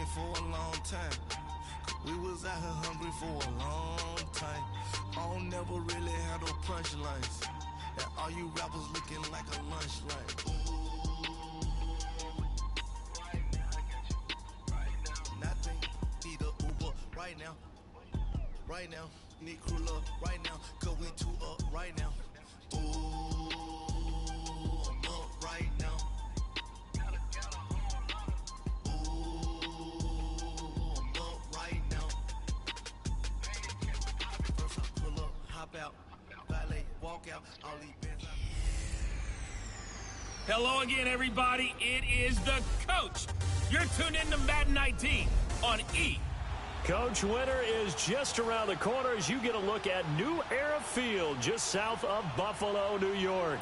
game for a long time. We was out here hungry for a long time. I don't never really had no punchlines. And all you rappers looking like a lunch line. Nothing, need a Uber right now. Right now, need crew love right now. Cause we two up right now. Ooh, I'm up right now. Hello again, everybody. It is the Coach. You're tuned in to Madden 19 on E! Coach, winter is just around the corner as you get a look at New Era Field just south of Buffalo, New York.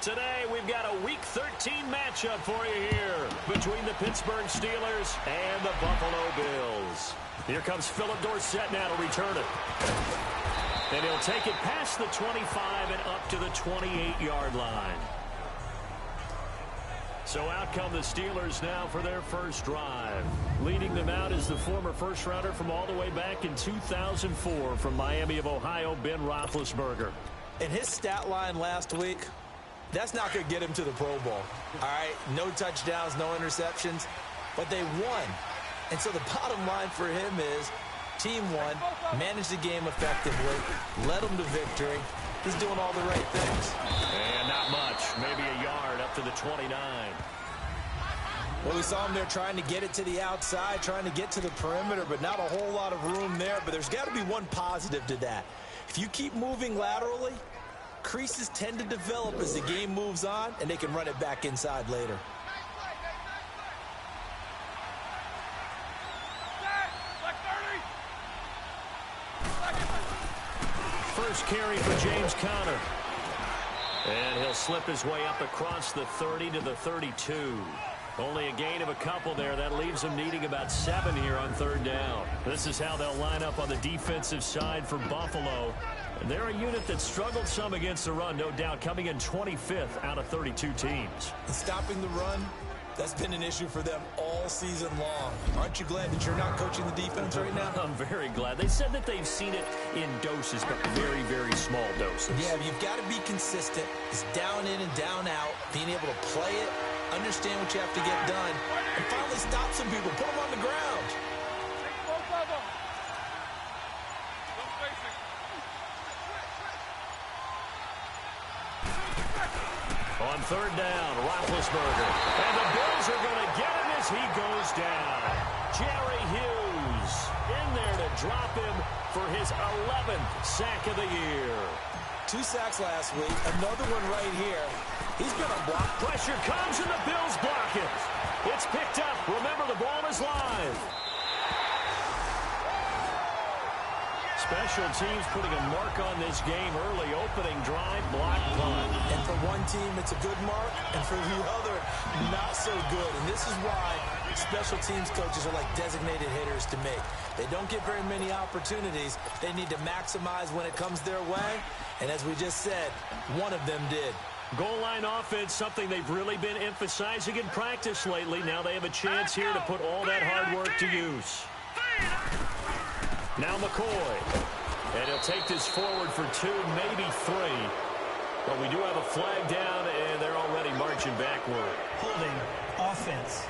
Today, we've got a Week 13 matchup for you here between the Pittsburgh Steelers and the Buffalo Bills. Here comes Philip Dorsett now to return it. And he'll take it past the 25 and up to the 28-yard line. So out come the Steelers now for their first drive. Leading them out is the former first-rounder from all the way back in 2004 from Miami of Ohio, Ben Roethlisberger. And his stat line last week, that's not going to get him to the Pro Bowl. All right, no touchdowns, no interceptions, but they won. And so the bottom line for him is team won, managed the game effectively, led them to victory. He's doing all the right things. And not much, maybe a yard up to the 29. Well, we saw him there trying to get it to the outside, trying to get to the perimeter, but not a whole lot of room there. But there's got to be one positive to that. If you keep moving laterally, creases tend to develop as the game moves on, and they can run it back inside later. First carry for James Conner. And he'll slip his way up across the 30 to the 32. Only a gain of a couple there. That leaves them needing about 7 here on third down. This is how they'll line up on the defensive side for Buffalo. And they're a unit that struggled some against the run, no doubt, coming in 25th out of 32 teams. And stopping the run, that's been an issue for them all season long. Aren't you glad that you're not coaching the defense right now? I'm very glad. They said that they've seen it in doses, but very, very small doses. Yeah, you've got to be consistent. It's down in and down out, being able to play it, understand what you have to get done, and finally stop some people, put them on the ground. On third down, Roethlisberger. And the Bills are going to get him as he goes down. Jerry Hughes in there to drop him for his 11th sack of the year. 2 sacks last week, another one right here. He's going to block. Pressure comes and the Bills block it. It's picked up. Remember, the ball is live. Special teams putting a mark on this game early. Opening drive, block punt. And for one team, it's a good mark, and for the other, not so good. And this is why special teams coaches are like designated hitters to me. They don't get very many opportunities. They need to maximize when it comes their way. And as we just said, one of them did. Goal line offense, something they've really been emphasizing in practice lately. Now they have a chance here to put all that hard work to use. Now McCoy. And he'll take this forward for 2, maybe 3. But we do have a flag down, and they're already marching backward. Holding offense.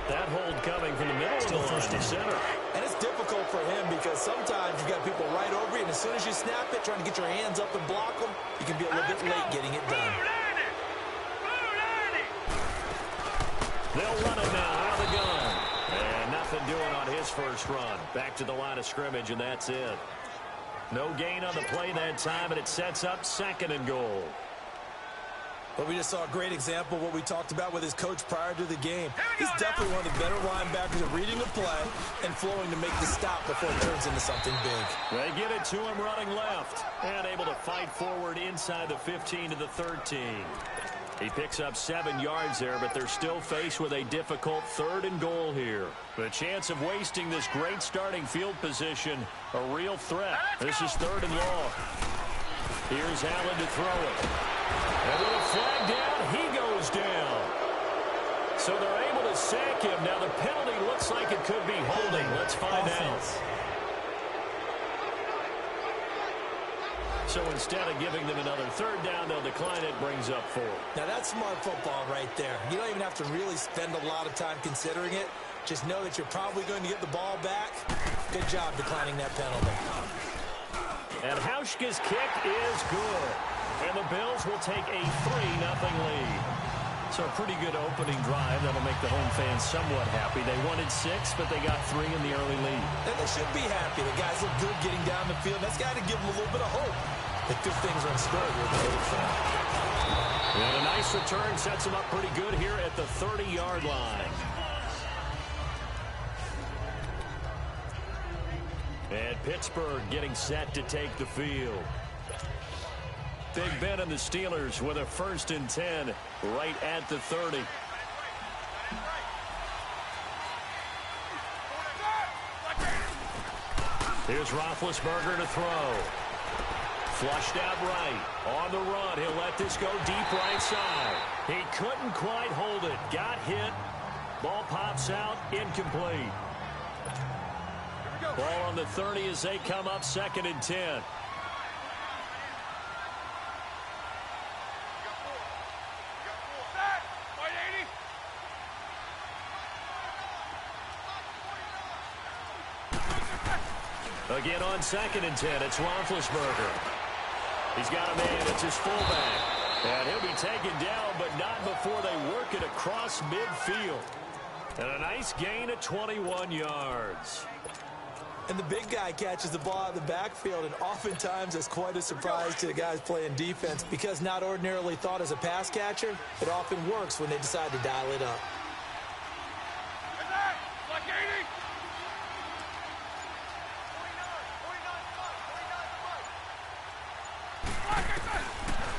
That hold coming from the middle of the first and center. And it's difficult for him because sometimes you've got people right over you, and as soon as you snap it, trying to get your hands up and block them, you can be a little bit late getting it done. They'll run it now out of the gun. And nothing doing on his first run. Back to the line of scrimmage, and that's it. No gain on the play that time, and it sets up 2nd and goal. But we just saw a great example of what we talked about with his coach prior to the game. He's definitely one of the better linebackers at reading the play and flowing to make the stop before it turns into something big. They get it to him running left and able to fight forward inside the 15 to the 13. He picks up 7 yards there, but they're still faced with a difficult 3rd and goal here. The chance of wasting this great starting field position, a real threat. This is 3rd and long. Here's Allen to throw it. And with a flag down, he goes down. So they're able to sack him. Now the penalty looks like it could be holding. Let's find out. So instead of giving them another third down, they'll decline it, brings up 4. Now that's smart football right there. You don't even have to really spend a lot of time considering it. Just know that you're probably going to get the ball back. Good job declining that penalty. And Hauschka's kick is good. And the Bills will take a 3-0 lead. So a pretty good opening drive. That'll make the home fans somewhat happy. They wanted 6, but they got 3 in the early lead. And they should be happy. The guys look good getting down the field. That's got to give them a little bit of hope that good things are in store here. And a nice return sets them up pretty good here at the 30-yard line. And Pittsburgh getting set to take the field. Big Ben and the Steelers with a 1st and 10 right at the 30. Here's Roethlisberger to throw. Flushed out right. On the run, he'll let this go deep right side. He couldn't quite hold it. Got hit. Ball pops out. Incomplete. Ball on the 30 as they come up 2nd and 10. Again on 2nd and 10, it's Roethlisberger. He's got a man, it's his fullback. And he'll be taken down, but not before they work it across midfield. And a nice gain of 21 yards. And the big guy catches the ball out of the backfield, and oftentimes it's quite a surprise to the guys playing defense because not ordinarily thought as a pass catcher, it often works when they decide to dial it up.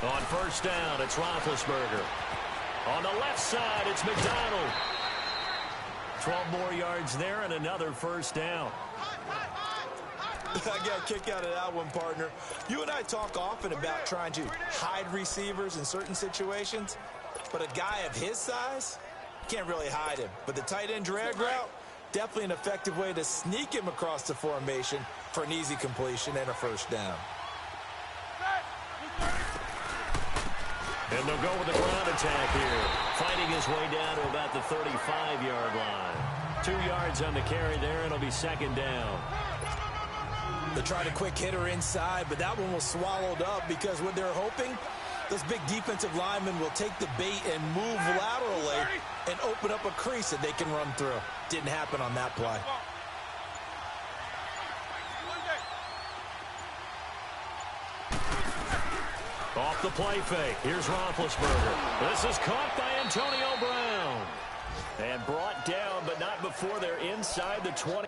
On 1st down, it's Roethlisberger. On the left side, it's McDonald. 12 more yards there and another 1st down. I got a kick out of that one, partner. You and I talk often about trying to hide receivers in certain situations, but a guy of his size, can't really hide him. But the tight end drag route, definitely an effective way to sneak him across the formation for an easy completion and a 1st down. And they'll go with the ground attack here. Fighting his way down to about the 35-yard line. 2 yards on the carry there, and it'll be 2nd down. They tried a quick hitter inside, but that one was swallowed up because what they're hoping, those big defensive linemen will take the bait and move laterally and open up a crease that they can run through. Didn't happen on that play. Off the play fake. Here's Roethlisberger. This is caught by Antonio Brown. And brought down, but not before they're inside the 20.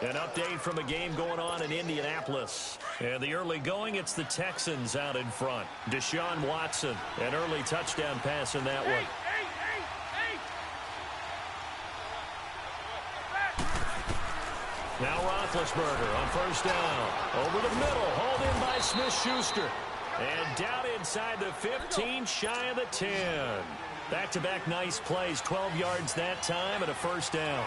An update from a game going on in Indianapolis. And the early going, it's the Texans out in front. Deshaun Watson, an early touchdown pass in that one. Now Roethlisberger on 1st down. Over the middle, hauled in by Smith-Schuster. And down inside the 15, shy of the 10. Back-to-back nice plays, 12 yards that time and a 1st down.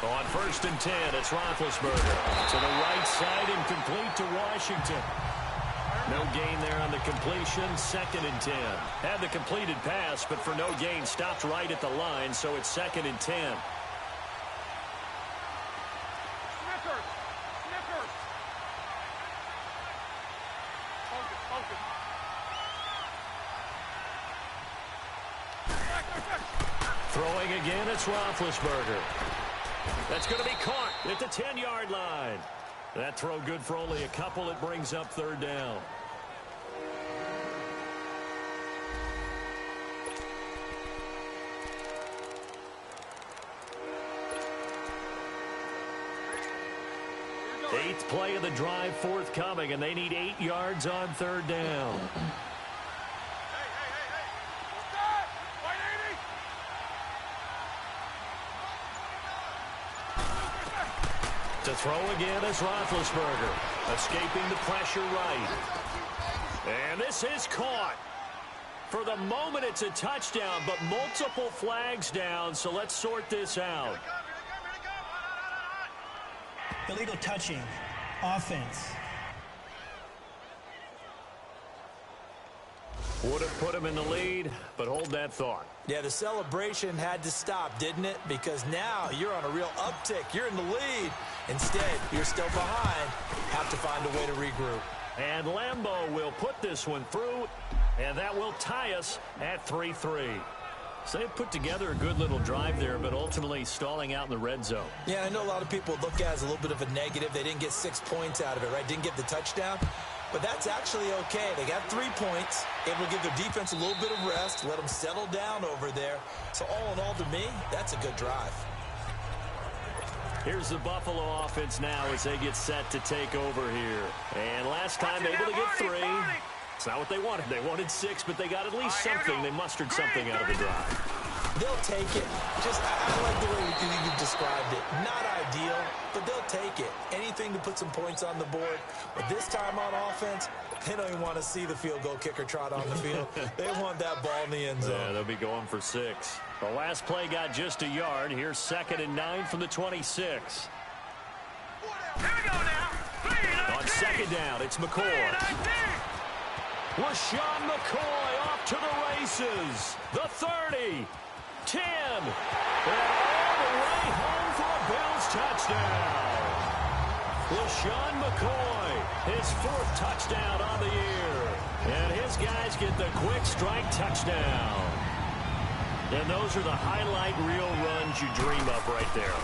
On 1st and 10, it's Roethlisberger. To the right side and complete to Washington. No gain there on the completion. 2nd and 10. Had the completed pass, but for no gain, stopped right at the line, so it's 2nd and 10. Throwing again, it's Roethlisberger. That's going to be caught at the 10-yard line. That throw good for only a couple. It brings up 3rd down. Eighth play of the drive forthcoming, and they need 8 yards on third down. To throw again is Roethlisberger, escaping the pressure right. And this is caught. For the moment, it's a touchdown, but multiple flags down, so let's sort this out. Illegal touching. Offense. Would have put him in the lead, but hold that thought. Yeah, the celebration had to stop, didn't it? Because now you're on a real uptick. You're in the lead. Instead, you're still behind. Have to find a way to regroup. And Lambeau will put this one through, and that will tie us at 3-3. So they put together a good little drive there, but ultimately stalling out in the red zone. Yeah, I know a lot of people look at it as a little bit of a negative. They didn't get 6 points out of it, right? Didn't get the touchdown. But that's actually okay. They got 3 points, able to give their defense a little bit of rest, let them settle down over there. So all in all, to me, that's a good drive. Here's the Buffalo offense now as they get set to take over here. And last time able to get 3. It's not what they wanted. They wanted 6, but they got at least something. They mustered something out of the drive. They'll take it. Just, I like the way you described it. Not ideal, but they'll take it. Anything to put some points on the board. But this time on offense, they don't even want to see the field goal kicker trot on the field. They want that ball in the end zone. Yeah, they'll be going for 6. The last play got just a yard. Here's 2nd and 9 from the 26. Here we go now. On 2nd down, it's McCoy. LaShawn McCoy off to the races. The 30. 10. And all the way home for a Bills touchdown. LaShawn McCoy, his 4th touchdown on the year. And his guys get the quick strike touchdown. And those are the highlight reel runs you dream of right there.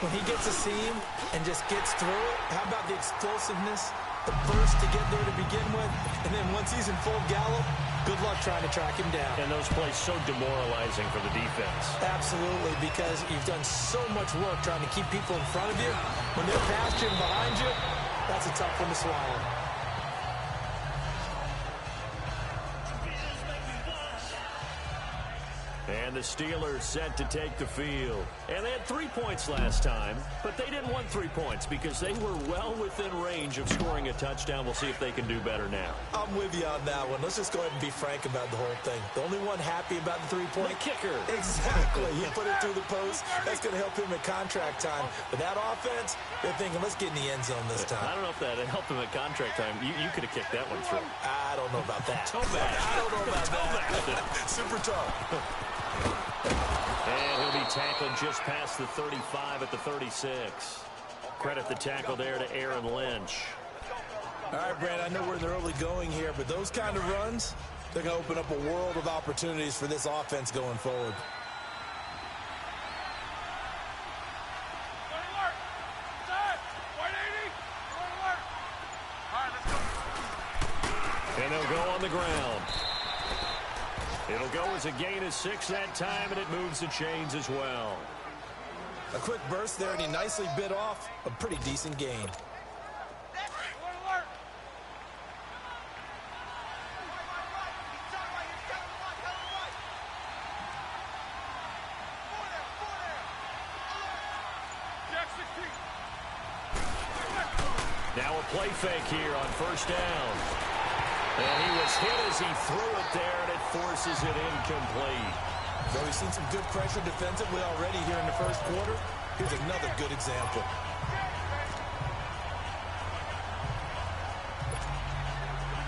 When he gets a seam and just gets through it, how about the explosiveness? The burst to get there to begin with, and then once he's in full gallop, good luck trying to track him down. And those plays so demoralizing for the defense. Absolutely, because you've done so much work trying to keep people in front of you. When they're past you and behind you, that's a tough one to swallow. And the Steelers set to take the field. And they had 3 points last time, but they didn't want 3 points because they were well within range of scoring a touchdown. We'll see if they can do better now. I'm with you on that one. Let's just go ahead and be frank about the whole thing. The only one happy about the 3-point? The kicker. Exactly. He put it through the post. That's going to help him at contract time. But that offense, they're thinking, let's get in the end zone this time. I don't know if that helped him at contract time. You could have kicked that one through. I don't know about that. Toe bad. I don't know about that. Super toe. And he'll be tackled just past the 35 at the 36. Credit the tackle there to Aaron Lynch. All right, Brad, I know we're in the early going here, but those kind of runs, they're going to open up a world of opportunities for this offense going forward. And they'll go on the ground. It'll go as a gain of 6 that time, and it moves the chains as well. A quick burst there, and he nicely bit off a pretty decent gain. Now a play fake here on 1st down. And he was hit as he threw it there, and it forces it incomplete. So we've seen some good pressure defensively already here in the first quarter. Here's another good example.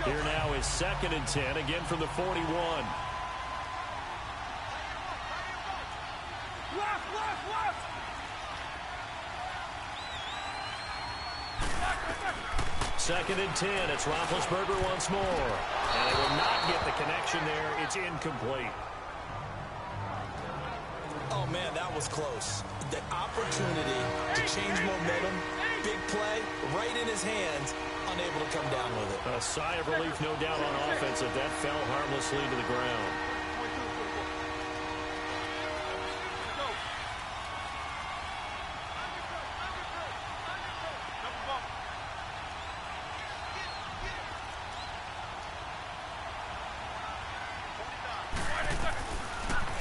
Here now is 2nd and 10, again from the 41. Second and 10. It's Roethlisberger once more. And they will not get the connection there. It's incomplete. Oh, man, that was close. The opportunity to change momentum, big play, right in his hands, unable to come down with it. A sigh of relief, no doubt, on offense if that fell harmlessly to the ground.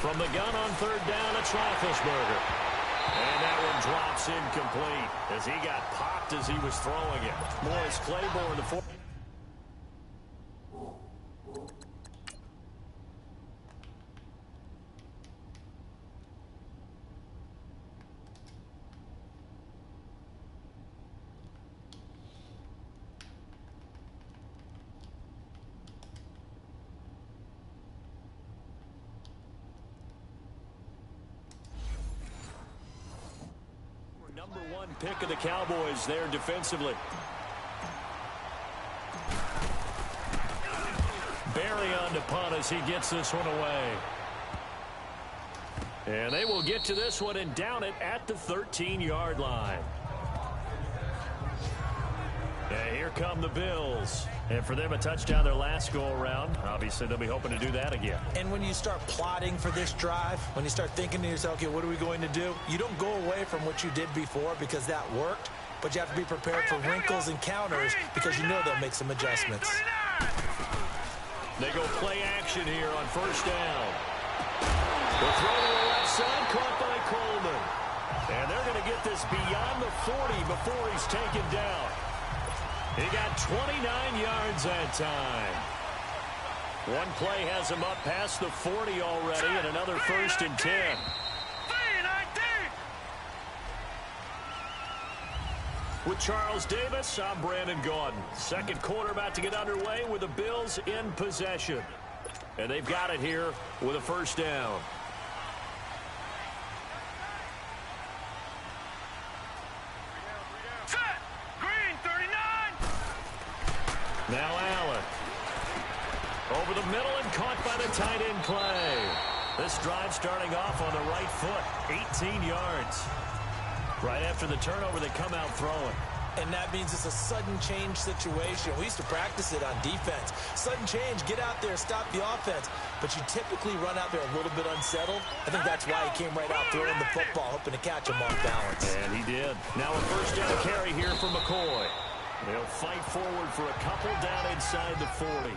From the gun on third down, it's Roethlisberger. And that one drops incomplete as he got popped as he was throwing it. Morris Claiborne, the fourth. Number one pick of the Cowboys there defensively. Barry on to punt as he gets this one away. And they will get to this one and down it at the 13-yard line. Yeah, here come the Bills. And for them, a touchdown their last go-around. Obviously, they'll be hoping to do that again. And when you start plotting for this drive, when you start thinking to yourself, okay, what are we going to do? You don't go away from what you did before because that worked, but you have to be prepared for wrinkles and counters because you know they'll make some adjustments. They go play action here on first down. The throw to the left side, caught by Coleman. And they're going to get this beyond the 40 before he's taken down. He got 29 yards that time. One play has him up past the 40 already, and another 1st and 10. With Charles Davis, I'm Brandon Gaudin. Second quarter about to get underway with the Bills in possession. And they've got it here with a first down. Now Allen. Over the middle and caught by the tight end Clay. This drive starting off on the right foot. 18 yards. Right after the turnover, they come out throwing. And that means it's a sudden change situation. We used to practice it on defense. Sudden change, get out there, stop the offense. But you typically run out there a little bit unsettled. I think that's why he came right out throwing the football, hoping to catch him off balance. And he did. Now a first down carry here for McCoy. They'll fight forward for a couple down inside the 40.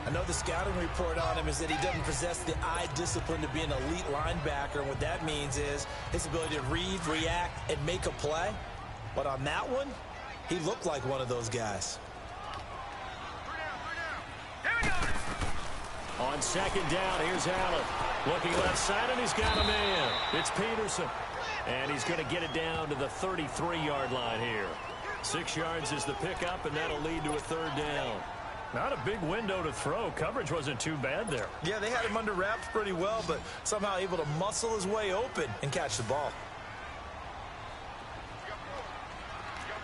I know the scouting report on him is that he doesn't possess the eye discipline to be an elite linebacker. And what that means is his ability to read, react, and make a play. But on that one, he looked like one of those guys. On second down, here's Allen. Looking left side, and he's got a man. It's Peterson. And he's going to get it down to the 33-yard line here. 6 yards is the pickup, and that'll lead to a third down. Not a big window to throw. Coverage wasn't too bad there. Yeah, they had him under wraps pretty well, but somehow able to muscle his way open and catch the ball.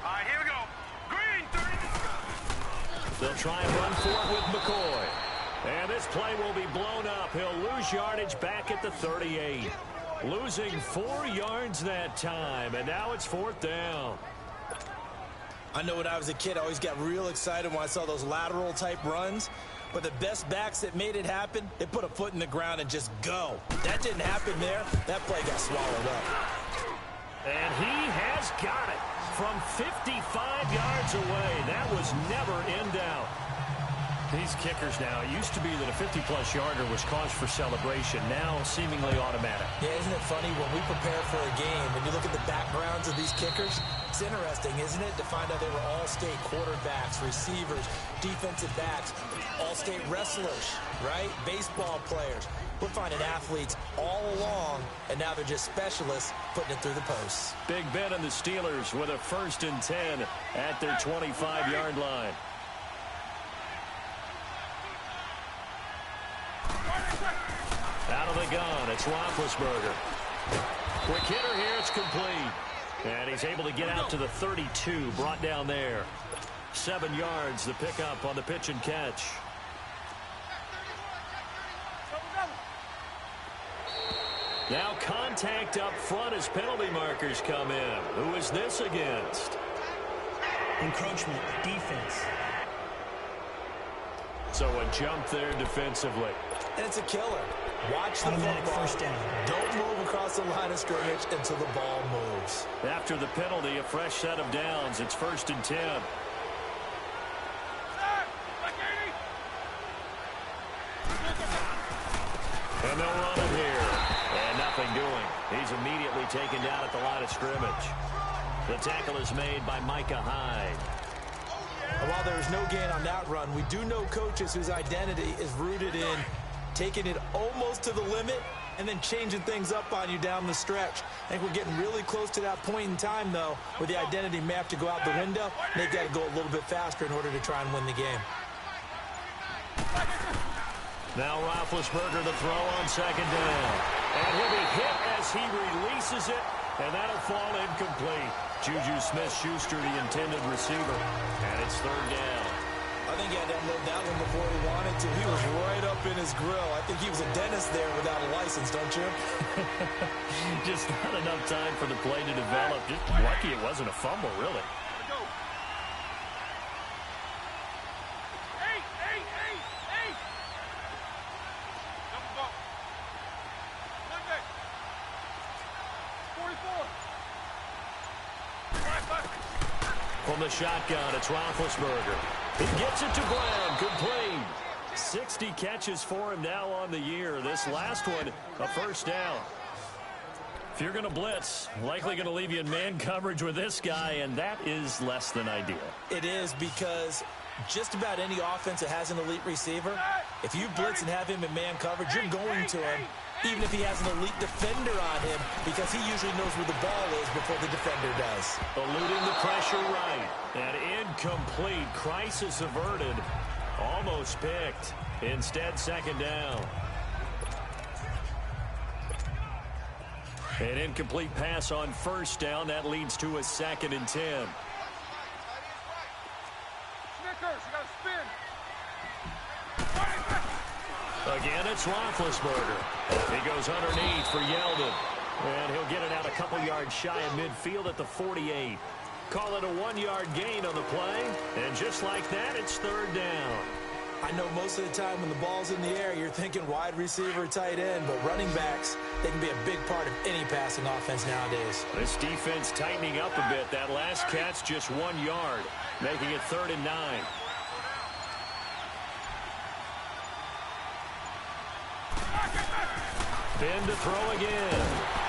All right, here we go. Green, 30. They'll try and run for it with McCoy. And this play will be blown up. He'll lose yardage back at the 38. Losing 4 yards that time, and now it's 4th down. I know when I was a kid, I always got real excited when I saw those lateral type runs. But the best backs that made it happen, they put a foot in the ground and just go. That didn't happen there. That play got swallowed up. And he has got it from 55 yards away. That was never in doubt. These kickers now, it used to be that a 50-plus yarder was cause for celebration. Now seemingly automatic. Yeah, isn't it funny when we prepare for a game and you look at the backgrounds of these kickers? It's interesting, isn't it, to find out they were all-state quarterbacks, receivers, defensive backs, all-state wrestlers, right? Baseball players. We're finding athletes all along, and now they're just specialists putting it through the posts. Big Ben and the Steelers with a 1st and 10 at their 25-yard line. Out of the gun, it's Roethlisberger. Quick hitter here, it's complete. And he's able to get out to the 32, brought down there. 7 yards, the pickup on the pitch and catch. Now contact up front as penalty markers come in. Who is this against? Encroachment, defense. So a jump there defensively. And it's a killer. Watch the Automatic football. first down. Don't move across the line of scrimmage until the ball moves. After the penalty, a fresh set of downs. It's 1st and 10. And they'll run it here. And nothing doing. He's immediately taken down at the line of scrimmage. The tackle is made by Micah Hyde. And while there was no gain on that run, we do know coaches whose identity is rooted in taking it almost to the limit and then changing things up on you down the stretch. I think we're getting really close to that point in time, though, where the identity may have to go out the window. They've got to go a little bit faster in order to try and win the game. Now Roethlisberger the throw on second down. And he'll be hit as he releases it, and that'll fall incomplete. Juju Smith-Schuster, the intended receiver, and it's third down. I think he had to unload that one before he wanted to. He was right up in his grill. I think he was a dentist there without a license, don't you? Just not enough time for the play to develop. Just lucky it wasn't a fumble, really. From the shotgun, it's Roethlisberger. He gets it to Brown, complete. 60 catches for him now on the year. This last one, a first down. If you're going to blitz, likely going to leave you in man coverage with this guy, and that is less than ideal. It is, because just about any offense that has an elite receiver, if you blitz and have him in man coverage, you're going to him, even if he has an elite defender on him, because he usually knows where the ball is before the defender does. Eluding the pressure right. And incomplete. Crisis averted. Almost picked. Instead, second down. An incomplete pass on first down. That leads to a 2nd and 10. Snickers, you got to spin. Again, it's Roethlisberger. He goes underneath for Yeldon. And he'll get it out a couple yards shy of midfield at the 48. Call it a 1-yard gain on the play. And just like that, it's third down. I know most of the time when the ball's in the air, you're thinking wide receiver, tight end, but running backs, they can be a big part of any passing offense nowadays. This defense tightening up a bit. That last catch just 1 yard, making it 3rd and 9. Ben to throw again.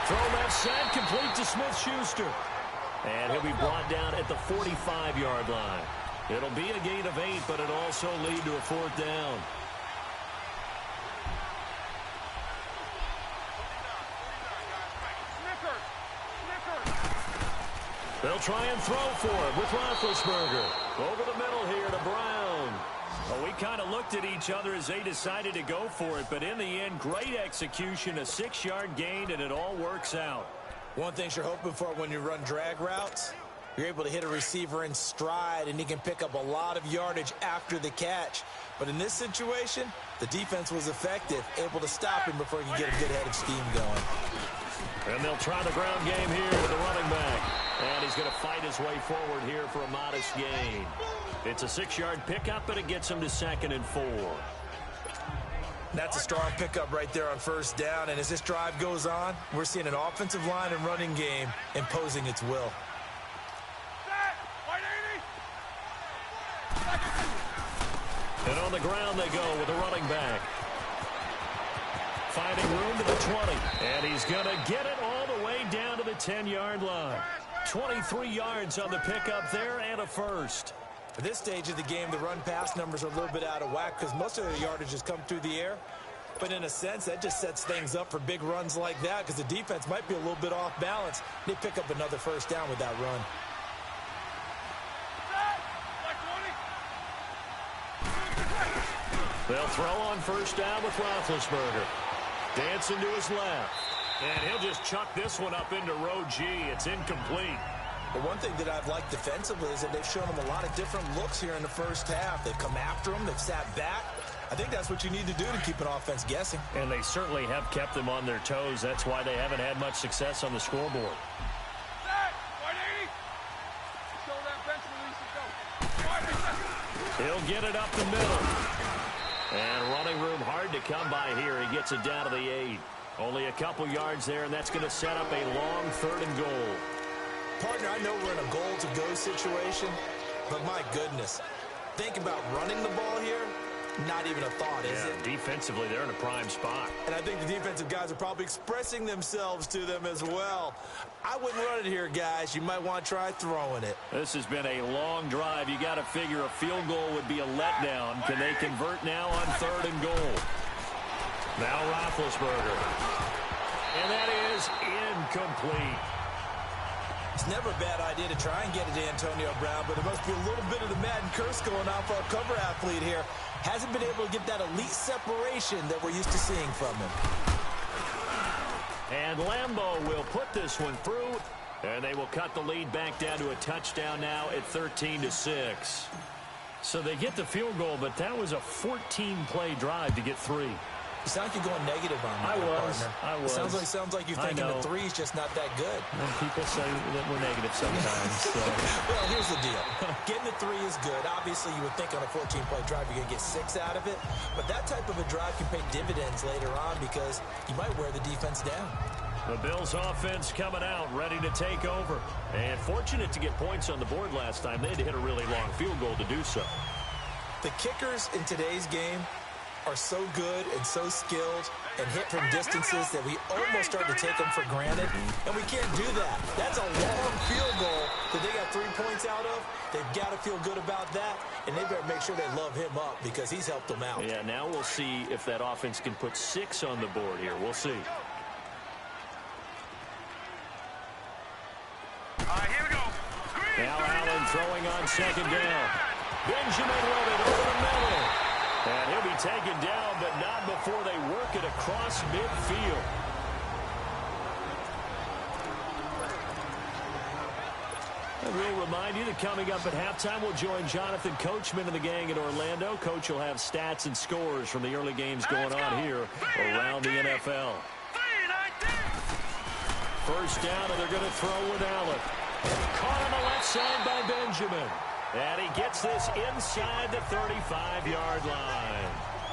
Throw that set, complete to Smith-Schuster. And he'll be brought down at the 45-yard line. It'll be a gain of 8, but it'll also lead to a 4th down. They'll try and throw for it with Roethlisberger. Over the middle here to Brown. Well, we kind of looked at each other as they decided to go for it, but in the end, great execution, a 6-yard gain, and it all works out. One thing you're hoping for when you run drag routes, you're able to hit a receiver in stride, and he can pick up a lot of yardage after the catch. But in this situation, the defense was effective, able to stop him before he could get a good head of steam going. And they'll try the ground game here with the running back. And he's going to fight his way forward here for a modest gain. It's a 6-yard pickup, and it gets him to 2nd and 4. That's a strong pickup right there on first down. And as this drive goes on, we're seeing an offensive line and running game imposing its will. And on the ground they go with the running back. Finding room to the 20. And he's going to get it all the way down to the 10-yard line. 23 yards on the pickup there and a first. At this stage of the game, the run-pass numbers are a little bit out of whack because most of their yardage has come through the air. But in a sense, that just sets things up for big runs like that because the defense might be a little bit off balance. They pick up another first down with that run. They'll throw on first down with Roethlisberger. Dancing to his left. And he'll just chuck this one up into row G. It's incomplete. But one thing that I've liked defensively is that they've shown him a lot of different looks here in the first half. They've come after him. They've sat back. I think that's what you need to do to keep an offense guessing. And they certainly have kept them on their toes. That's why they haven't had much success on the scoreboard. He'll get it up the middle. And running room hard to come by here. He gets it down to the 8. Only a couple yards there, and that's going to set up a long 3rd and goal. Partner, I know we're in a goal-to-go situation, but my goodness, think about running the ball here not even a thought, is it? Defensively, they're in a prime spot. And I think the defensive guys are probably expressing themselves to them as well. I wouldn't run it here, guys. You might want to try throwing it. This has been a long drive. You got to figure a field goal would be a letdown. Can they convert now on 3rd and goal? Now Roethlisberger. And that is incomplete. It's never a bad idea to try and get it to Antonio Brown, but there must be a little bit of the Madden curse going on for our cover athlete here. Hasn't been able to get that elite separation that we're used to seeing from him. And Lambeau will put this one through, and they will cut the lead back down to a touchdown now at 13-6. So they get the field goal, but that was a 14-play drive to get 3. You sound like you're going negative on me, partner. I was. Sounds like you're thinking the 3's just not that good. And people say that we're negative sometimes. So. Well, here's the deal. Getting the 3 is good. Obviously, you would think on a 14-play drive you're going to get 6 out of it. But that type of a drive can pay dividends later on because you might wear the defense down. The Bills offense coming out, ready to take over. And fortunate to get points on the board last time. They had to hit a really long field goal to do so. The kickers in today's game are so good and so skilled and hit from distances that we almost start to take them for granted, and we can't do that. That's a long field goal that they got 3 points out of. They've got to feel good about that, and they better make sure they love him up because he's helped them out. Yeah, now we'll see if that offense can put 6 on the board here. We'll see. Here we go. Now Allen throwing on 2nd down. Benjamin with it over the middle. And he'll be taken down, but not before they work it across midfield. And we'll remind you that coming up at halftime, we'll join Jonathan Coachman and the gang in Orlando. Coach will have stats and scores from the early games going on here around the NFL. 1st down, and they're going to throw with Allen. Caught on the left side by Benjamin. And he gets this inside the 35-yard line.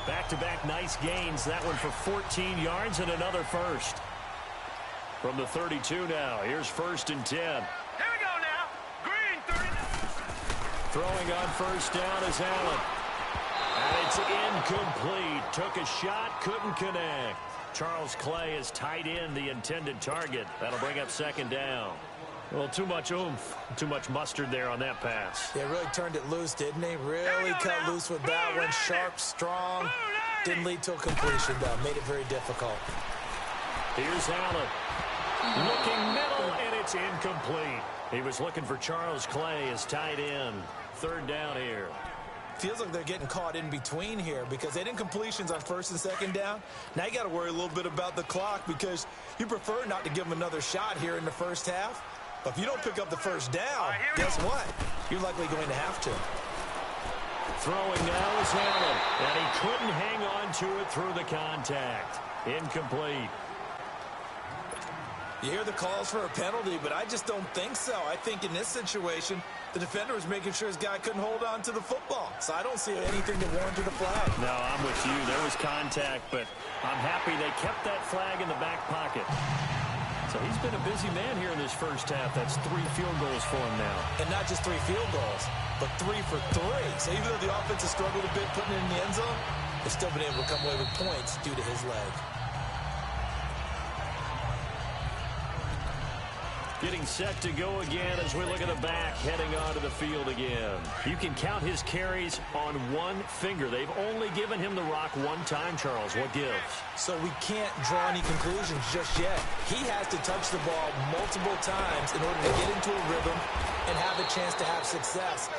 Back-to-back nice gains. That one for 14 yards and another first. From the 32 now. Here's 1st and 10. Here we go now. Green 39. Throwing on 1st down is Allen. And it's incomplete. Took a shot, couldn't connect. Charles Clay is tight in the intended target. That'll bring up 2nd down. Well, too much oomph, too much mustard there on that pass. They really turned it loose, didn't they? Really cut loose with that one. Sharp, strong. Didn't lead to a completion, though. Made it very difficult. Here's Allen. Looking middle, and it's incomplete. He was looking for Charles Clay as tight end. 3rd down here. Feels like they're getting caught in between here because they didn't completions on 1st and 2nd down. Now you got to worry a little bit about the clock because you prefer not to give them another shot here in the 1st half. But if you don't pick up the 1st down, guess what? You're likely going to have to. Throwing now is Allen, and he couldn't hang on to it through the contact. Incomplete. You hear the calls for a penalty, but I just don't think so. I think in this situation, the defender was making sure his guy couldn't hold on to the football. So I don't see anything that warranted a flag. No, I'm with you. There was contact, but I'm happy they kept that flag in the back pocket. So he's been a busy man here in this 1st half. That's 3 field goals for him now. And not just 3 field goals, but 3 for 3. So even though the offense has struggled a bit putting it in the end zone, they've still been able to come away with points due to his leg. Getting set to go again as we look at the back, heading onto the field again. You can count his carries on 1 finger. They've only given him the rock 1 time, Charles. What gives? So we can't draw any conclusions just yet. He has to touch the ball multiple times in order to get into a rhythm and have a chance to have success.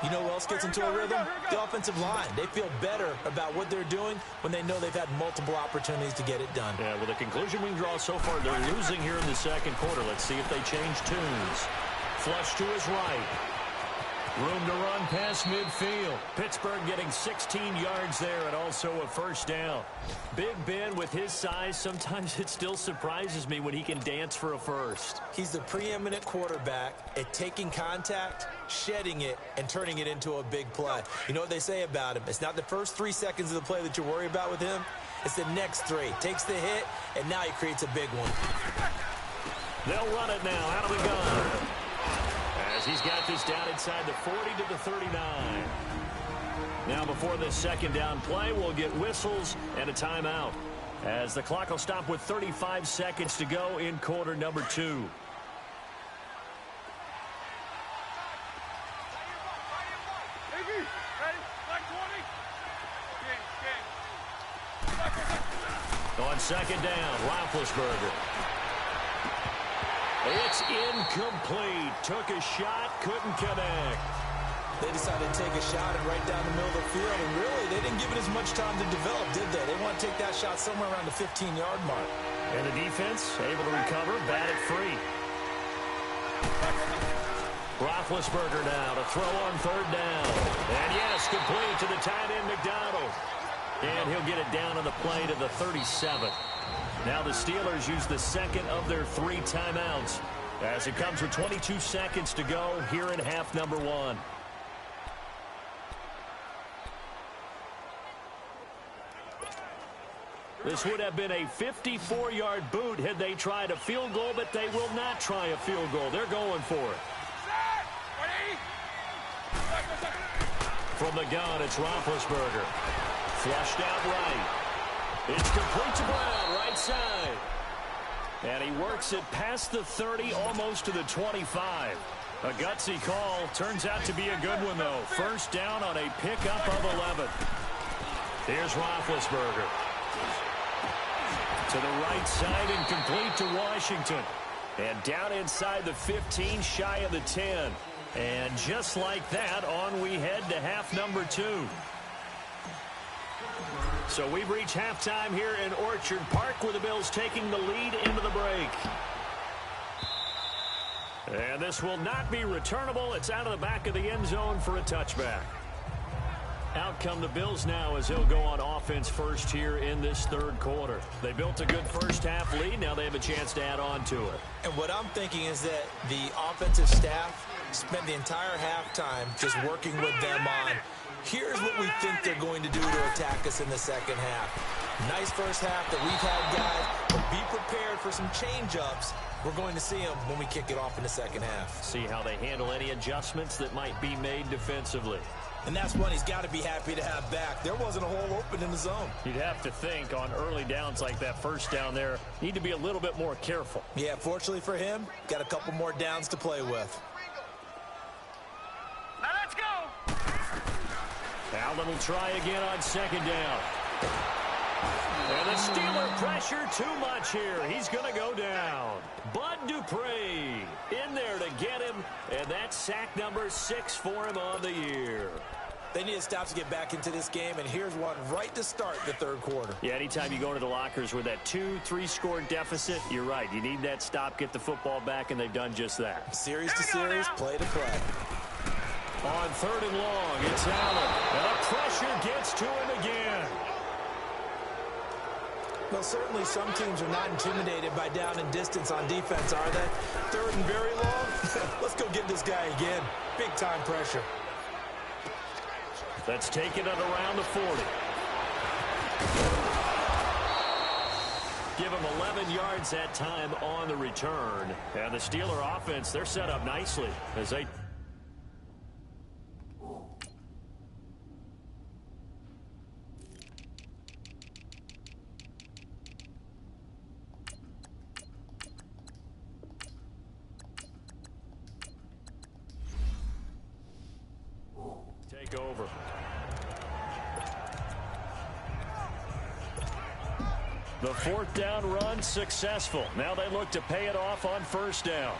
You know who else gets into a rhythm? The offensive line. They feel better about what they're doing when they know they've had multiple opportunities to get it done. Yeah, well, the conclusion we can draw so far, they're losing here in the 2nd quarter. Let's see if they change tunes. Flush to his right. Room to run past midfield. Pittsburgh getting 16 yards there and also a 1st down. Big Ben with his size, sometimes it still surprises me when he can dance for a first. He's the preeminent quarterback at taking contact, shedding it, and turning it into a big play. You know what they say about him? It's not the first 3 seconds of the play that you worry about with him. It's the next 3. Takes the hit, and now he creates a big one. They'll run it now out of the gun. As he's got this down inside the 40 to the 39. Now before this second down play, we'll get whistles and a timeout, as the clock will stop with 35 seconds to go in quarter number 2. On second down, Roethlisberger. It's incomplete. Took a shot, couldn't connect. They decided to take a shot and right down the middle of the field, and really, they didn't give it as much time to develop, did they? They want to take that shot somewhere around the 15-yard mark. And the defense able to recover, bat it free. Roethlisberger now to throw on third down. And yes, complete to the tight end, McDonald. And he'll get it down on the play to the 37. Now the Steelers use the second of their 3 timeouts, as it comes with 22 seconds to go here in half number 1. This would have been a 54-yard boot had they tried a field goal, but they will not try a field goal. They're going for it. From the gun, it's Roethlisberger. Flushed out right. It's complete to Brown, right side. And he works it past the 30, almost to the 25. A gutsy call. Turns out to be a good one, though. First down on a pickup of 11. Here's Roethlisberger. To the right side and complete to Washington. And down inside the 15, shy of the 10. And just like that, on we head to half number 2. So we've reached halftime here in Orchard Park, with the Bills taking the lead into the break. And this will not be returnable. It's out of the back of the end zone for a touchback. Out come the Bills now, as they'll go on offense first here in this third quarter. They built a good first half lead. Now they have a chance to add on to it. And what I'm thinking is that the offensive staff spent the entire halftime just working with them on, here's what we think they're going to do to attack us in the second half. Nice first half that we've had, guys, but be prepared for some change-ups. We're going to see them when we kick it off in the second half. See how they handle any adjustments that might be made defensively. And that's one he's got to be happy to have back. There wasn't a hole open in the zone. You'd have to think on early downs like that first down there, need to be a little bit more careful. Yeah, fortunately for him, got a couple more downs to play with. Now let's go. Allen will try again on second down. And the Steeler pressure too much here. He's going to go down. Bud Dupree in there to get him, and that's sack number 6 for him on the year. They need a stop to get back into this game, and here's one right to start the third quarter. Yeah, anytime you go into the lockers with that 2-3 score deficit, you're right. You need that stop, get the football back, and they've done just that. Series to series, play to play. On third and long, it's Allen, and the pressure gets to him again. Well, certainly some teams are not intimidated by down and distance on defense, are they? Third and very long? Let's go get this guy again. Big-time pressure. Let's take it at around the 40. Give him 11 yards that time on the return. And the Steeler offense, they're set up nicely as they... take over. The fourth down run successful. Now they look to pay it off on first down.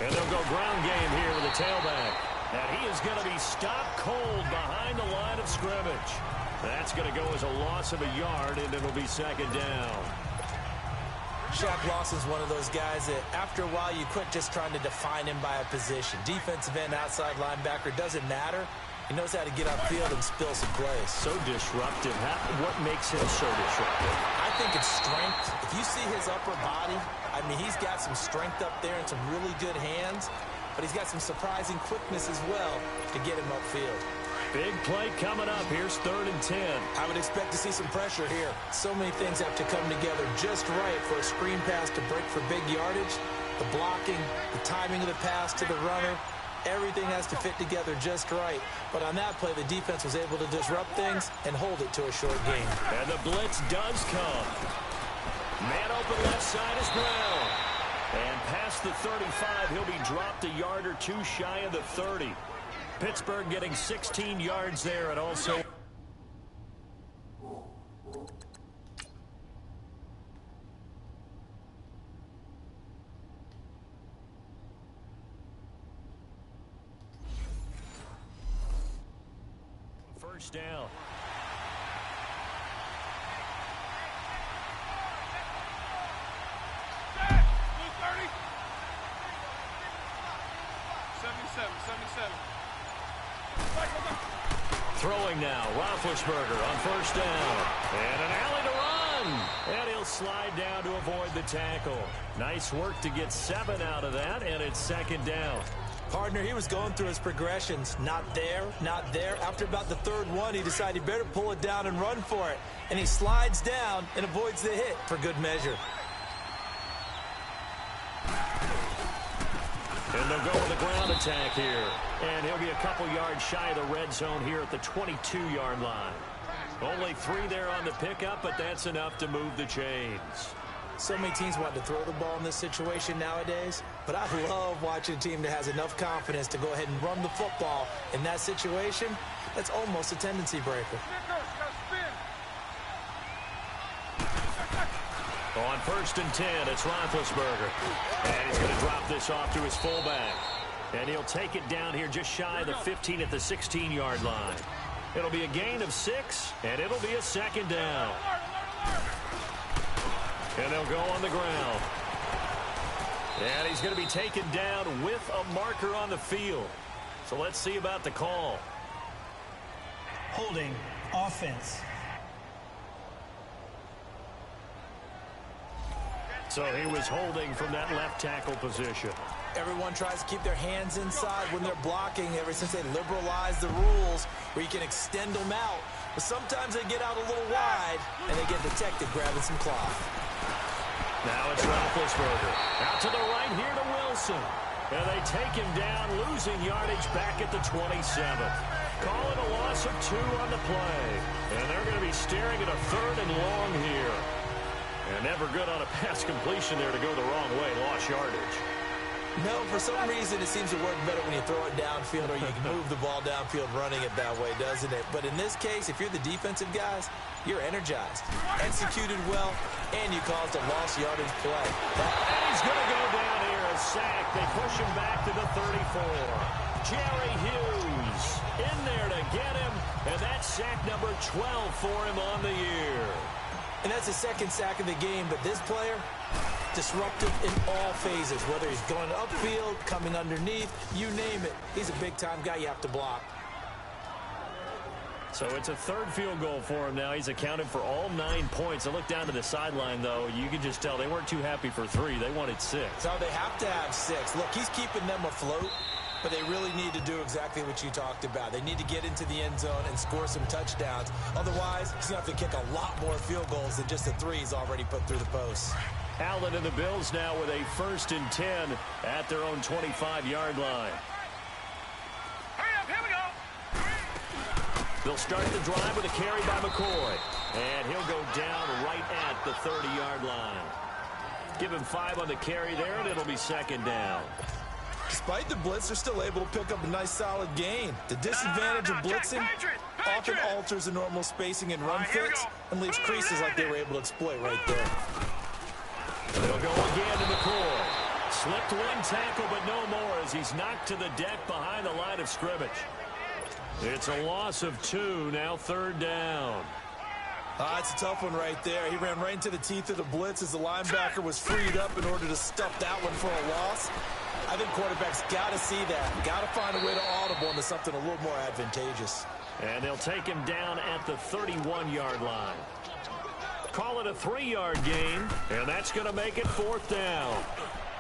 And they'll go ground game here with the tailback. And he is going to be stopped cold behind the line of scrimmage. That's going to go as a loss of a yard, and it'll be second down. Shaq Lawson's one of those guys that after a while you quit just trying to define him by a position. Defensive end, outside linebacker, doesn't matter. He knows how to get upfield and spill some plays. So disruptive. What makes him so disruptive? I think it's strength. If you see his upper body, I mean, he's got some strength up there and some really good hands, but he's got some surprising quickness as well to get him upfield. Big play coming up. Here's 3rd and 10. I would expect to see some pressure here. So many things have to come together just right for a screen pass to break for big yardage. the blocking, the timing of the pass to the runner, everything has to fit together just right. But on that play, the defense was able to disrupt things and hold it to a short game. And the blitz does come. Man open left side is Brown. And past the 35, he'll be dropped a yard or two shy of the 30. Pittsburgh getting 16 yards there and also... First down. Throwing now, Roethlisberger on first down. And an alley to run. And he'll slide down to avoid the tackle. Nice work to get 7 out of that, and it's second down. Partner, he was going through his progressions. Not there, not there. After about the third one, he decided he better pull it down and run for it. And he slides down and avoids the hit for good measure. And they'll go with a ground attack here. And he'll be a couple yards shy of the red zone here at the 22-yard line. Only 3 there on the pickup, but that's enough to move the chains. So many teams want to throw the ball in this situation nowadays, but I love watching a team that has enough confidence to go ahead and run the football in that situation. That's almost a tendency breaker. On first and 10, it's Roethlisberger. And he's going to drop this off to his fullback. And he'll take it down here just shy of the 15 at the 16-yard line. It'll be a gain of 6, and it'll be a second down. And they'll go on the ground. And he's going to be taken down with a marker on the field. So let's see about the call. Holding offense. So he was holding from that left tackle position. Everyone tries to keep their hands inside when they're blocking ever since they liberalized the rules where you can extend them out. But sometimes they get out a little wide and they get detected grabbing some cloth. Now it's Roethlisberger. Out to the right here to Wilson. And they take him down, losing yardage back at the 27th. Call it a loss of 2 on the play. And they're going to be staring at a 3rd and long here. And never good on a pass completion there to go the wrong way. Lost yardage. No, for some reason it seems to work better when you throw it downfield or you can move the ball downfield running it that way, doesn't it? But in this case, if you're the defensive guys, you're energized, executed well, and you caused a lost yardage play. And he's going to go down here, a sack. They push him back to the 34. Jerry Hughes in there to get him, and that's sack number 12 for him on the year. And that's his second sack of the game, but this player, disruptive in all phases, whether he's going upfield, coming underneath, you name it. He's a big-time guy you have to block. So it's a 3rd field goal for him now. He's accounted for all 9 points. I look down to the sideline, though. You can just tell they weren't too happy for 3. They wanted 6. So they have to have 6. Look, he's keeping them afloat, but they really need to do exactly what you talked about. They need to get into the end zone and score some touchdowns. Otherwise, he's going to have to kick a lot more field goals than just the 3 he's already put through the posts. Allen and the Bills now with a 1st and 10 at their own 25-yard line. Hurry up, here we go. They'll start the drive with a carry by McCoy. And he'll go down right at the 30-yard line. Give him 5 on the carry there, and it'll be second down. Despite the blitz, they're still able to pick up a nice solid gain. The disadvantage of blitzing often alters the normal spacing and run fits and leaves creases like they were able to exploit right there. They'll go again to McCoy. Slipped 1 tackle, but no more as he's knocked to the deck behind the line of scrimmage. It's a loss of 2, now 3rd down. It's a tough one right there. He ran right into the teeth of the blitz as the linebacker was freed up in order to stuff that one for a loss. I think quarterbacks got to see that. Got to find a way to audible into something a little more advantageous. And they'll take him down at the 31-yard line. Call it a 3-yard gain, and that's going to make it 4th down.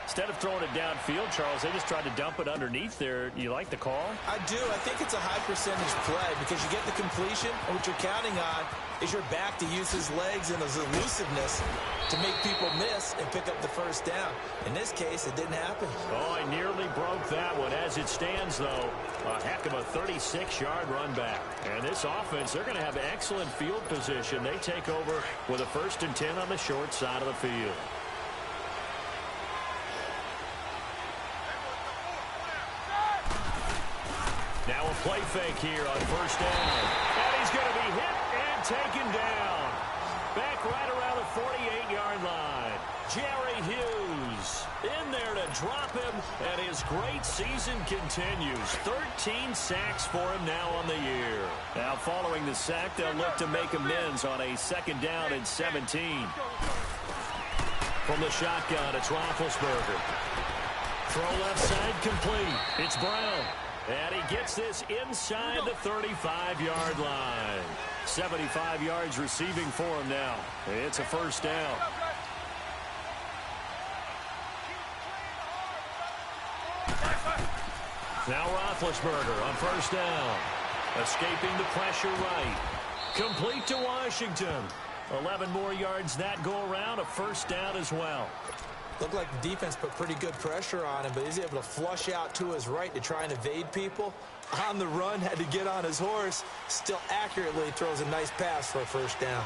Instead of throwing it downfield, Charles, they just tried to dump it underneath there. You like the call? I do. I think it's a high percentage play because you get the completion, and what you're counting on is your back to use his legs and his elusiveness to make people miss and pick up the first down. In this case, it didn't happen. Oh, I nearly broke that one. As it stands, though, a heck of a 36-yard run back. And this offense, they're going to have excellent field position. They take over with a 1st and 10 on the short side of the field. Now a play fake here on 1st down. And he's going to be hit and taken down. Back right around the 48-yard line. Jerry Hughes in there to drop him, and his great season continues. 13 sacks for him now on the year. Now following the sack, they'll look to make amends on a 2nd down and 17. From the shotgun, it's Roethlisberger. Throw left side complete. It's Brown. And he gets this inside the 35-yard line. 75 yards receiving for him now. It's a 1st down. Now Roethlisberger on 1st down. Escaping the pressure right. Complete to Washington. 11 more yards that go around. A 1st down as well. Looked like the defense put pretty good pressure on him, but he's able to flush out to his right to try and evade people. On the run, had to get on his horse. Still accurately throws a nice pass for a 1st down.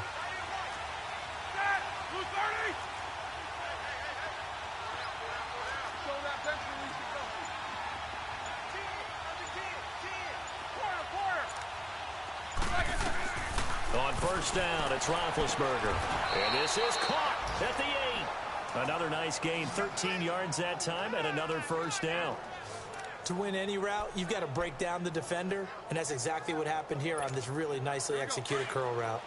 On 1st down, it's Roethlisberger. And this is caught at the 8. Another nice gain, 13 yards that time, and another 1st down. To win any route, you've got to break down the defender, and that's exactly what happened here on this really nicely executed curl route.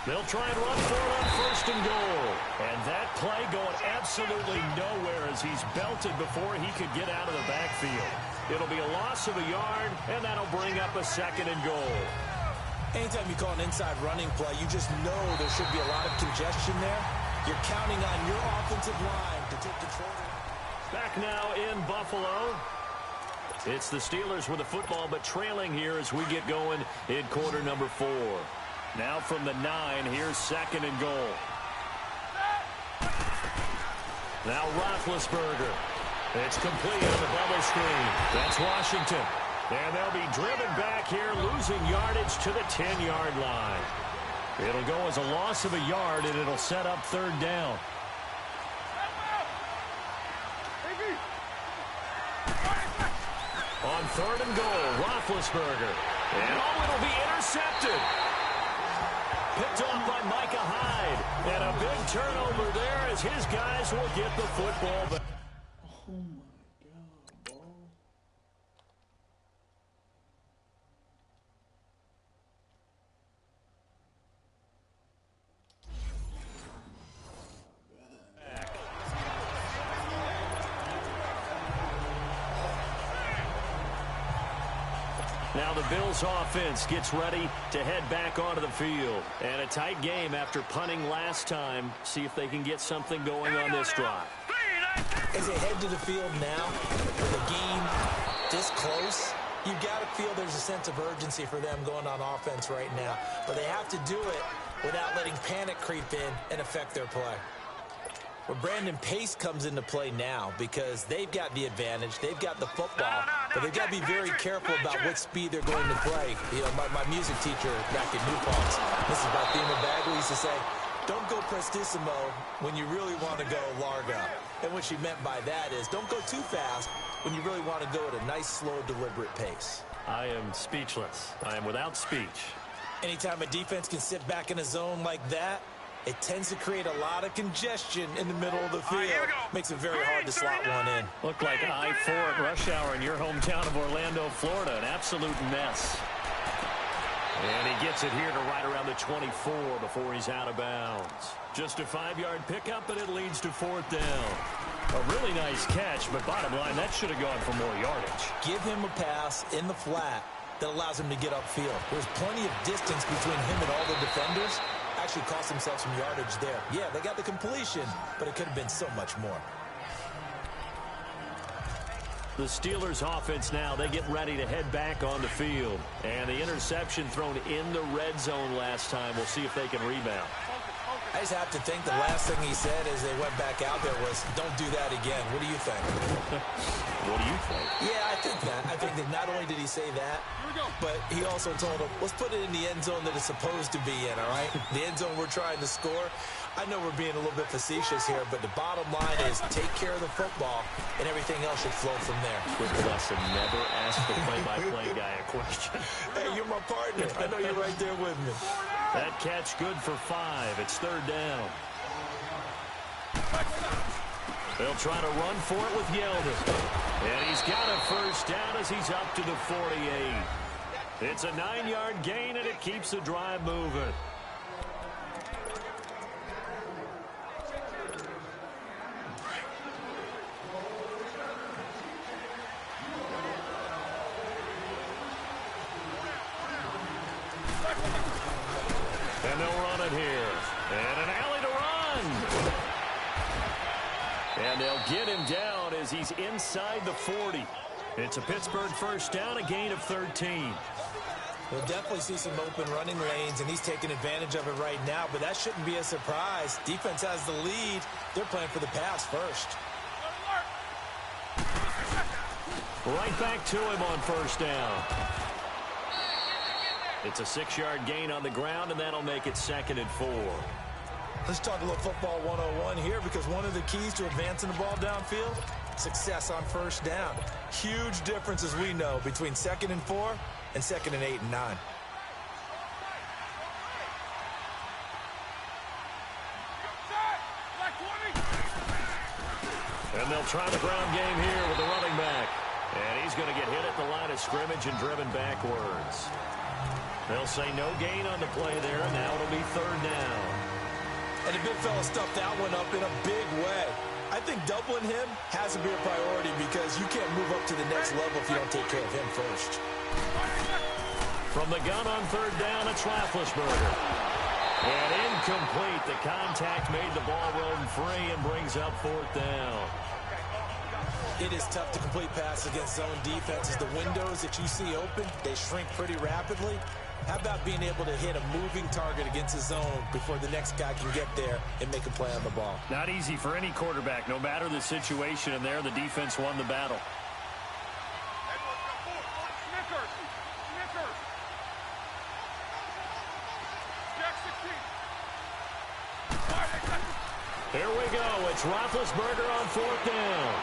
They'll try and run for it on 1st and goal. And that play going absolutely nowhere as he's belted before he could get out of the backfield. It'll be a loss of a yard, and that'll bring up a 2nd and goal. Anytime you call an inside running play, you just know there should be a lot of congestion there. You're counting on your offensive line to take control. Back now in Buffalo. It's the Steelers with the football, but trailing here as we get going in quarter number 4. Now from the 9, here's 2nd and goal. Now Roethlisberger. It's complete on the bubble screen. That's Washington. And they'll be driven back here, losing yardage to the 10-yard line. It'll go as a loss of a yard, and it'll set up 3rd down. On 3rd and goal, Roethlisberger. And it'll be intercepted. Picked off by Micah Hyde. And a big turnover there as his guys will get the football back. Oh, my God, bro. Now the Bills offense gets ready to head back onto the field. And a tight game after punting last time. See if they can get something going on this drive. As they head to the field now, with the game this close, you've got to feel there's a sense of urgency for them going on offense right now. But they have to do it without letting panic creep in and affect their play. Well, Brandon, pace comes into play now because they've got the advantage. They've got the football, but they've got to be very careful about what speed they're going to play. You know, my music teacher back at New Paltz, Mrs. Barthema Bagley, used to say, don't go prestissimo when you really want to go largo. And what she meant by that is don't go too fast when you really want to go at a nice, slow, deliberate pace. I am speechless. I am without speech. Anytime a defense can sit back in a zone like that, it tends to create a lot of congestion in the middle of the field. Makes it very hard to slot one in. Looked like I-4 at rush hour in your hometown of Orlando, Florida. An absolute mess. And he gets it here to right around the 24 before he's out of bounds. Just a 5-yard pickup, and it leads to 4th down. A really nice catch, but bottom line, that should have gone for more yardage. Give him a pass in the flat that allows him to get upfield. There's plenty of distance between him and all the defenders. Actually cost himself some yardage there. Yeah, they got the completion, but it could have been so much more. The Steelers offense now, they get ready to head back on the field. And the interception thrown in the red zone last time. We'll see if they can rebound. I just have to think the last thing he said as they went back out there was, don't do that again. What do you think? What do you think? Yeah, I think that. I think that not only did he say that, but he also told him, let's put it in the end zone that it's supposed to be in, all right? The end zone we're trying to score. I know we're being a little bit facetious here, but the bottom line is take care of the football, and everything else should flow from there. Quick lesson, never ask the play-by-play guy a question. Hey, you're my partner. I know you're right there with me. That catch good for 5. It's third down. They'll try to run for it with Yeldon. And he's got a first down as he's up to the 48. It's a 9-yard gain, and it keeps the drive moving. And they'll run it here. And an alley to run. And they'll get him down as he's inside the 40. It's a Pittsburgh first down, a gain of 13. We'll definitely see some open running lanes, and he's taking advantage of it right now, but that shouldn't be a surprise. Defense has the lead. They're playing for the pass first. Right back to him on first down. It's a 6-yard gain on the ground, and that'll make it 2nd and 4. Let's talk a little football 101 here, because one of the keys to advancing the ball downfield, success on first down. Huge difference, as we know, between 2nd and 4 and 2nd and 8 and 9. And they'll try the ground game here with the running back. And he's going to get hit at the line of scrimmage and driven backwards. They'll say no gain on the play there, and now it'll be third down. And the big fella stuffed that one up in a big way. I think doubling him has to be a priority, because you can't move up to the next level if you don't take care of him first. From the gun on third down, it's Roethlisberger. And incomplete. The contact made the ball roam free and brings up fourth down. It is tough to complete passes against zone defenses. The windows that you see open, they shrink pretty rapidly. How about being able to hit a moving target against a zone before the next guy can get there and make a play on the ball? Not easy for any quarterback, no matter the situation, and there the defense won the battle. Here we go. It's Roethlisberger on fourth down.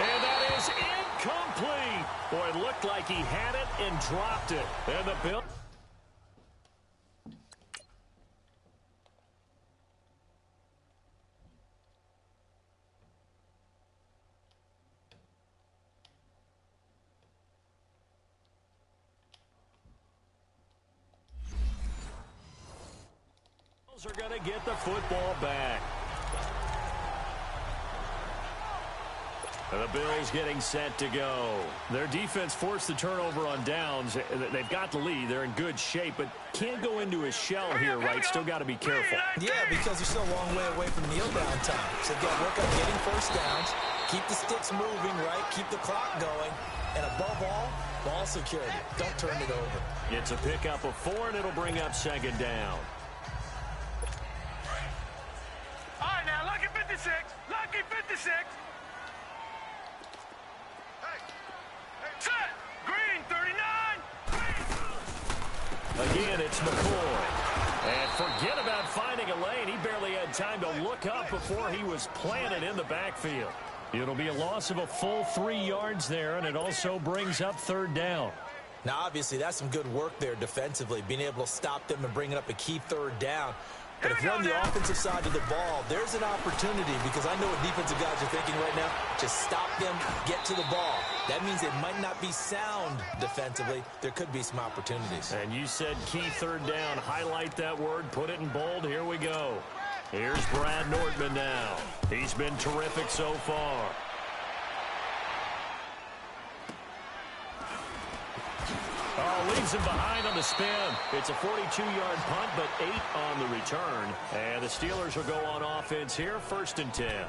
And that is incomplete. Boy, it looked like he had it and dropped it. And the Bills. Are going to get the football back. And the Bills getting set to go. Their defense forced the turnover on downs. They've got the lead. They're in good shape, but can't go into a shell here, right? Still got to be careful. Yeah, because they're still a long way away from kneel down time. So they've got to work on getting first downs, keep the sticks moving, right? Keep the clock going. And above all, ball security. Don't turn it over. It's a pickup of 4, and it'll bring up second down. All right, now, lucky 56. Lucky 56. Set. Green, 39. Again, it's McCoy. And forget about finding a lane. He barely had time to look up before he was planted in the backfield. It'll be a loss of a full 3 yards there, and it also brings up third down. Now, obviously, that's some good work there defensively, being able to stop them and bringing up a key third down. But if you're on the offensive side of the ball, there's an opportunity, because I know what defensive guys are thinking right now. Just stop them, get to the ball. That means they might not be sound defensively. There could be some opportunities. And you said key third down. Highlight that word. Put it in bold. Here we go. Here's Brad Nortman now. He's been terrific so far. Oh, leaves him behind on the spin. It's a 42-yard punt, but 8 on the return. And the Steelers will go on offense here, 1st and 10.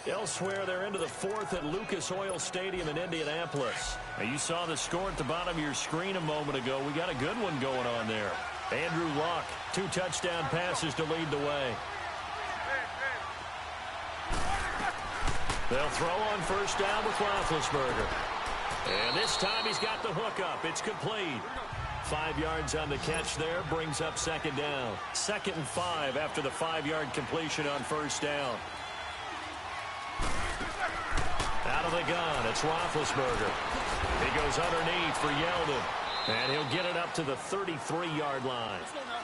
Elsewhere, they're into the 4th at Lucas Oil Stadium in Indianapolis. Now, you saw the score at the bottom of your screen a moment ago. We got a good one going on there. Andrew Luck, 2 touchdown passes to lead the way. They'll throw on 1st down with Roethlisberger. And this time he's got the hook up. It's complete. 5 yards on the catch there, brings up 2nd down. 2nd and 5 after the 5-yard completion on 1st down. Out of the gun, it's Roethlisberger. He goes underneath for Yeldon. And he'll get it up to the 33-yard line.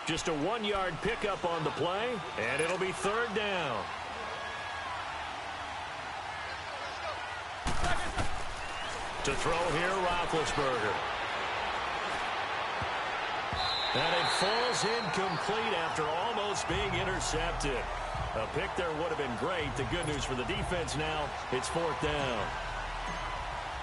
Just a 1-yard pickup on the play, and it'll be 3rd down. To throw here, Roethlisberger. And it falls incomplete after almost being intercepted. A pick there would have been great. The good news for the defense now, it's 4th down.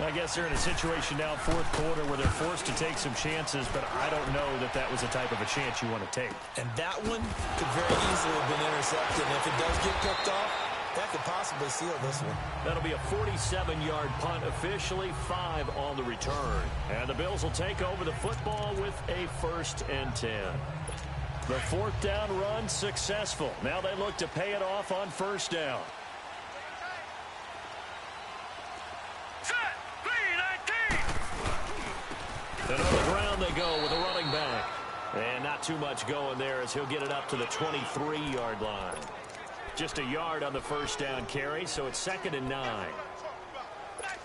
I guess they're in a situation now, 4th quarter, where they're forced to take some chances, but I don't know that that was the type of a chance you want to take. And that one could very easily have been intercepted. And if it does get picked off, that could possibly seal this one. That'll be a 47-yard punt, officially 5 on the return. And the Bills will take over the football with a 1st and 10. The 4th down run successful. Now they look to pay it off on 1st down. And on the ground they go with a running back. And not too much going there as he'll get it up to the 23-yard line. Just a yard on the 1st down carry, so it's 2nd and 9.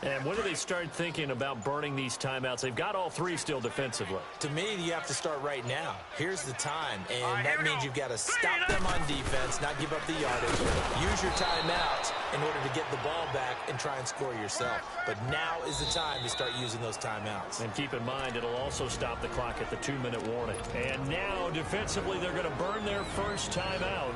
And when do they start thinking about burning these timeouts? They've got all 3 still defensively. To me, you have to start right now. Here's the time, and that means you've got to stop them on defense, not give up the yardage. Use your timeouts in order to get the ball back and try and score yourself. But now is the time to start using those timeouts. And keep in mind, it'll also stop the clock at the 2-minute warning. And now, defensively, they're going to burn their first timeout.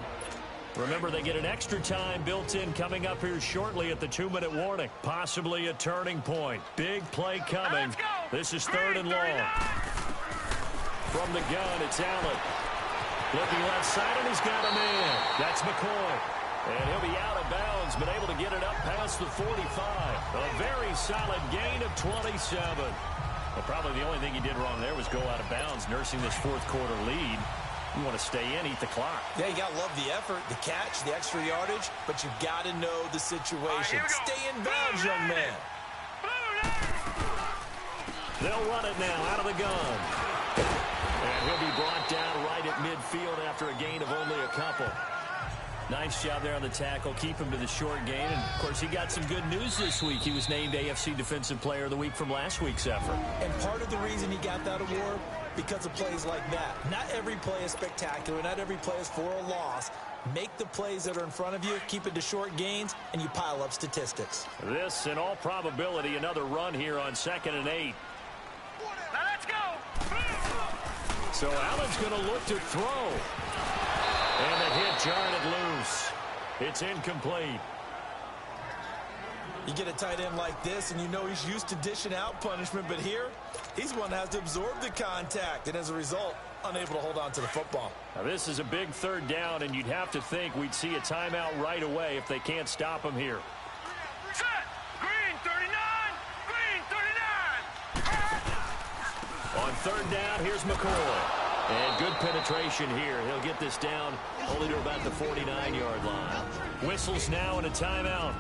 Remember, they get an extra time built in coming up here shortly at the 2-minute warning. Possibly a turning point. Big play coming. This is 3rd and long. From the gun, it's Allen. Looking left side, and he's got a man. That's McCoy. And he'll be out of bounds, but able to get it up past the 45. A very solid gain of 27. Well, probably the only thing he did wrong there was go out of bounds, nursing this 4th quarter lead. You want to stay in, eat the clock. Yeah, you got to love the effort, the catch, the extra yardage, but you've got to know the situation. Stay in bounds, young man. They'll run it now out of the gun. And he'll be brought down right at midfield after a gain of only a couple. Nice job there on the tackle. Keep him to the short gain. And, of course, he got some good news this week. He was named AFC Defensive Player of the Week from last week's effort. And part of the reason he got that award, because of plays like that. Not every play is spectacular. Not every play is for a loss. Make the plays that are in front of you, keep it to short gains, and you pile up statistics. This, in all probability, another run here on 2nd and 8. Now let's go. So Allen's going to look to throw. And the hit jarred it loose. It's incomplete. You get a tight end like this, and you know he's used to dishing out punishment, but here, he's one that has to absorb the contact, and as a result, unable to hold on to the football. Now, this is a big 3rd down, and you'd have to think we'd see a timeout right away if they can't stop him here. Set. Green 39. Green 39. On 3rd down, here's McCoy. And good penetration here. He'll get this down only to about the 49-yard line. Whistles now and a timeout.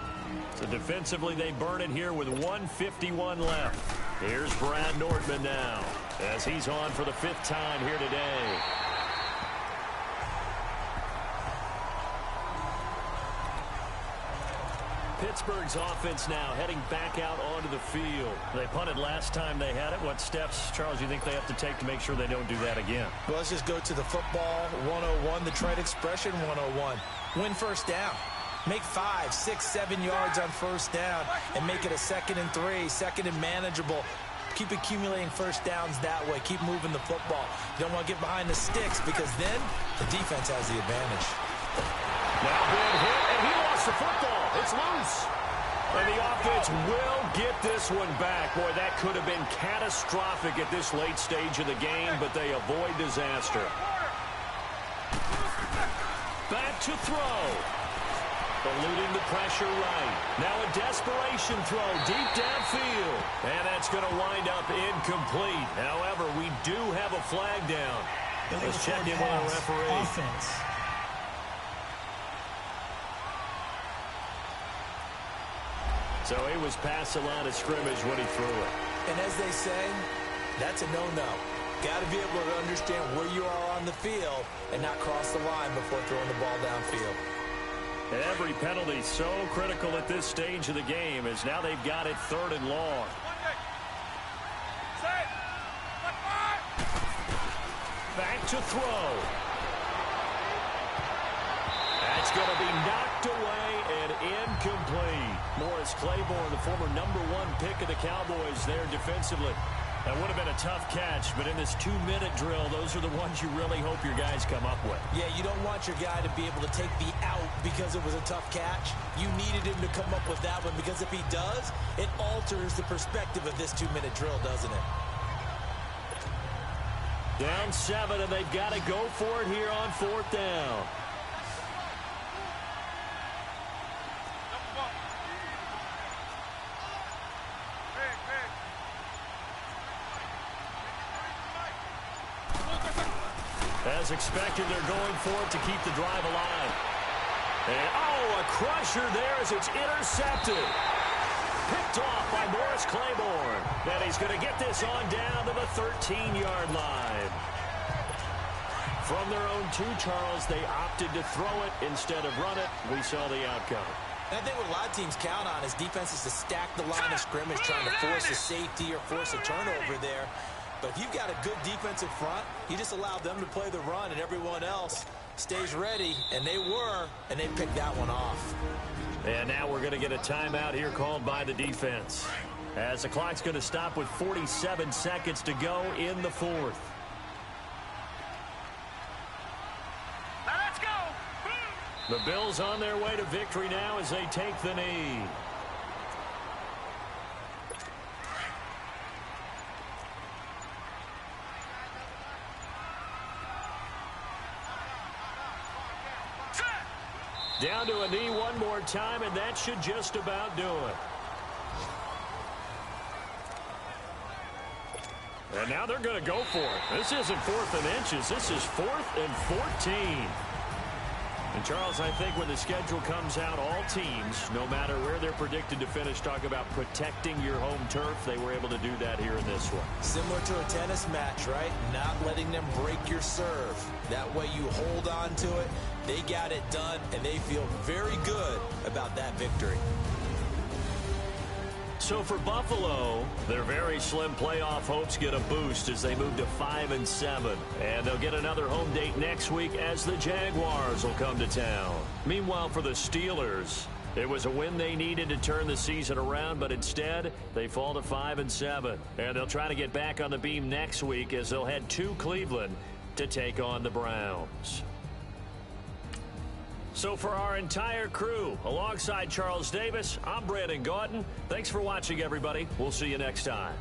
So defensively, they burn it here with 1:51 left. Here's Brad Nortman now as he's on for the 5th time here today. Pittsburgh's offense now heading back out onto the field. They punted last time they had it. What steps, Charles, you think they have to take to make sure they don't do that again? Well, let's just go to the football 101, the trade expression 101. Win 1st down. Make 5, 6, 7 yards on 1st down and make it a 2nd and 3, 2nd and manageable. Keep accumulating 1st downs that way. Keep moving the football. You don't want to get behind the sticks because then the defense has the advantage. Now big hit, and he lost the football. It's loose. And the offense will get this one back. Boy, that could have been catastrophic at this late stage of the game, but they avoid disaster. Back to throw. Eluding the pressure right. Now a desperation throw deep downfield. And that's going to wind up incomplete. However, we do have a flag down. Let's check in with our referee. Offense. So he was past the line of scrimmage when he threw it. And as they say, that's a no-no. Got to be able to understand where you are on the field and not cross the line before throwing the ball downfield. Every penalty so critical at this stage of the game as now they've got it 3rd and long. Back to throw. That's going to be knocked away and incomplete. Morris Claiborne, the former #1 pick of the Cowboys there defensively. That would have been a tough catch, but in this 2-minute drill, those are the ones you really hope your guys come up with. Yeah, you don't want your guy to be able to take the out because it was a tough catch. You needed him to come up with that one because if he does, it alters the perspective of this 2-minute drill, doesn't it? Down 7, and they've got to go for it here on 4th down. As expected, they're going for it to keep the drive alive. And, oh, a crusher there as it's intercepted. Picked off by Morris Claiborne. And he's going to get this on down to the 13-yard line. From their own 2, Charles, they opted to throw it instead of run it. We saw the outcome. I think what a lot of teams count on is defenses to stack the line of scrimmage, trying to force a safety or force a turnover there. But if you've got a good defensive front, you just allow them to play the run and everyone else stays ready. And they were, and they picked that one off. And now we're going to get a timeout here called by the defense. As the clock's going to stop with 47 seconds to go in the 4th. Let's go. The Bills on their way to victory now as they take the knee. Down to a knee one more time, and that should just about do it. And now they're going to go for it. This isn't 4th and inches. This is 4th and 14. And, Charles, I think when the schedule comes out, all teams, no matter where they're predicted to finish, talk about protecting your home turf. They were able to do that here in this one. Similar to a tennis match, right? Not letting them break your serve. That way you hold on to it. They got it done, and they feel very good about that victory. So for Buffalo, their very slim playoff hopes get a boost as they move to 5-7. And they'll get another home date next week as the Jaguars will come to town. Meanwhile, for the Steelers, it was a win they needed to turn the season around, but instead, they fall to 5-7. And they'll try to get back on the beam next week as they'll head to Cleveland to take on the Browns. So for our entire crew, alongside Charles Davis, I'm Brandon Gaudin. Thanks for watching, everybody. We'll see you next time.